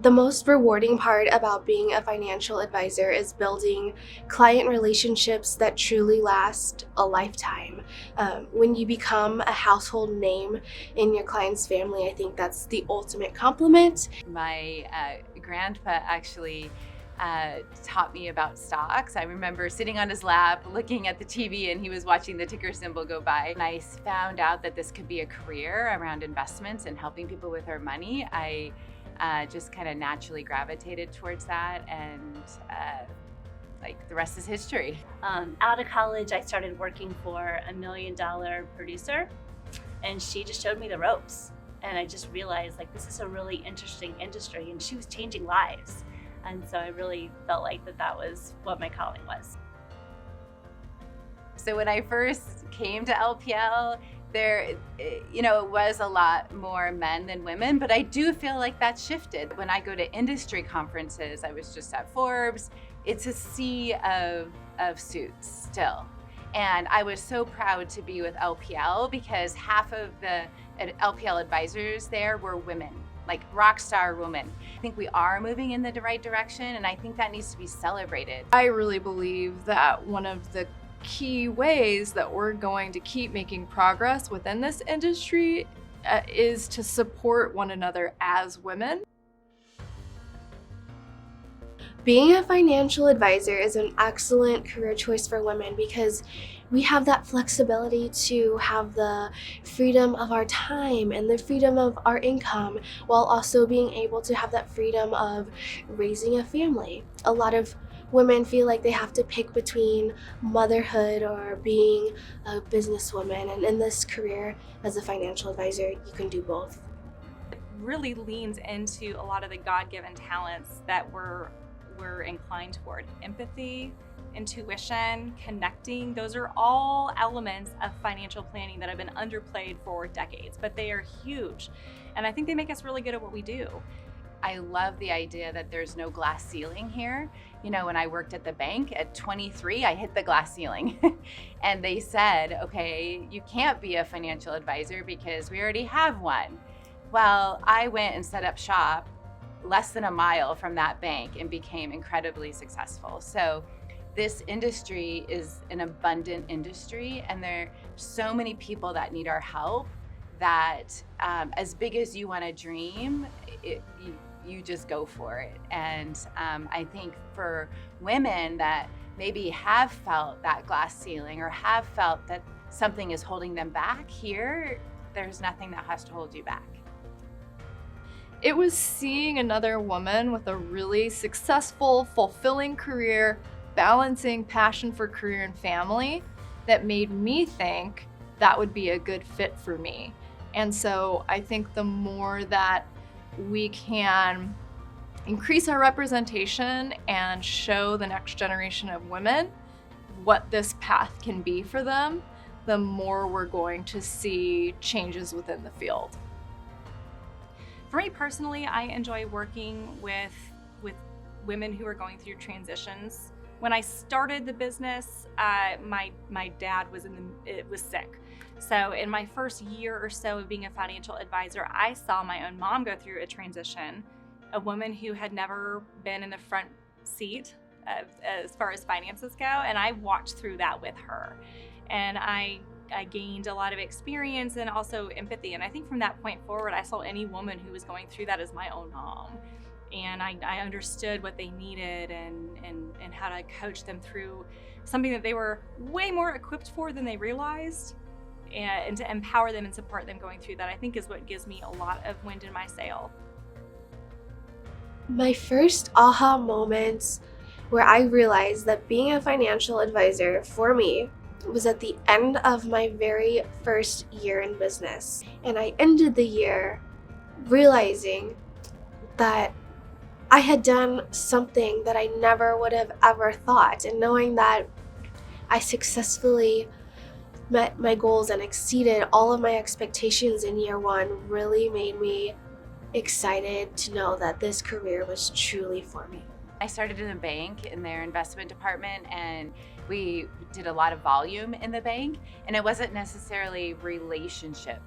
The most rewarding part about being a financial advisor is building client relationships that truly last a lifetime. When you become a household name in your client's family, I think that's the ultimate compliment. My grandpa actually taught me about stocks. I remember sitting on his lap looking at the TV, and he was watching the ticker symbol go by. And I found out that this could be a career around investments and helping people with their money. I just kind of naturally gravitated towards that, and like the rest is history. Out of college, I started working for $1 million producer, and she just showed me the ropes. And I just realized, like, this is a really interesting industry, and she was changing lives. And so I really felt like that was what my calling was. So when I first came to LPL, there, it was a lot more men than women, but I do feel like that shifted. When I go to industry conferences, I was just at Forbes, it's a sea of suits still. And I was so proud to be with LPL because half of the LPL advisors there were women, like rock star women. I think we are moving in the right direction, and I think that needs to be celebrated. I really believe that one of the key ways that we're going to keep making progress within this industry is to support one another as women. Being a financial advisor is an excellent career choice for women because we have that flexibility to have the freedom of our time and the freedom of our income, while also being able to have that freedom of raising a family. A lot of women feel like they have to pick between motherhood or being a businesswoman, and in this career as a financial advisor, you can do both. It really leans into a lot of the God-given talents that we're inclined toward. Empathy, intuition, connecting, those are all elements of financial planning that have been underplayed for decades, but they are huge. And I think they make us really good at what we do. I love the idea that there's no glass ceiling here. When I worked at the bank at 23, I hit the glass ceiling. And they said, okay, you can't be a financial advisor because we already have one. Well, I went and set up shop less than a mile from that bank and became incredibly successful. So this industry is an abundant industry, and there are so many people that need our help that as big as you want to dream, you just go for it. And I think for women that maybe have felt that glass ceiling or have felt that something is holding them back here, there's nothing that has to hold you back. It was seeing another woman with a really successful, fulfilling career, balancing passion for career and family, that made me think that would be a good fit for me. And so I think the more that we can increase our representation and show the next generation of women what this path can be for them, the more we're going to see changes within the field. For me personally, I enjoy working with women who are going through transitions. When I started the business, my dad was sick. So in my first year or so of being a financial advisor, I saw my own mom go through a transition, a woman who had never been in the front seat as far as finances go, and I walked through that with her. And I gained a lot of experience and also empathy. And I think from that point forward, I saw any woman who was going through that as my own mom. And I understood what they needed and how to coach them through something that they were way more equipped for than they realized, and to empower them and support them going through that, I think, is what gives me a lot of wind in my sail. My first aha moments where I realized that being a financial advisor for me was at the end of my very first year in business. And I ended the year realizing that I had done something that I never would have ever thought, and knowing that I successfully met my goals and exceeded all of my expectations in year one really made me excited to know that this career was truly for me. I started in a bank in their investment department, and we did a lot of volume in the bank, and it wasn't necessarily relationship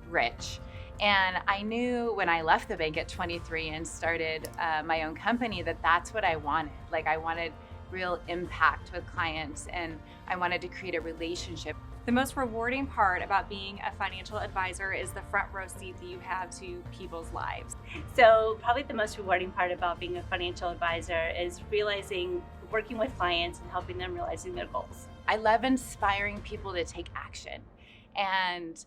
rich. And I knew when I left the bank at 23 and started my own company that that's what I wanted. Like, I wanted real impact with clients, and I wanted to create a relationship. The most rewarding part about being a financial advisor is the front row seat that you have to people's lives. So probably the most rewarding part about being a financial advisor is realizing, working with clients and helping them realizing their goals. I love inspiring people to take action. And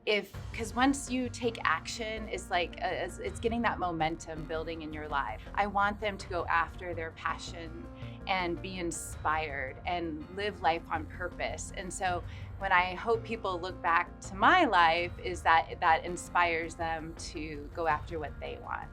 because once you take action, it's getting that momentum building in your life. I want them to go after their passion and be inspired and live life on purpose. And so when I hope people look back to my life, is that inspires them to go after what they want.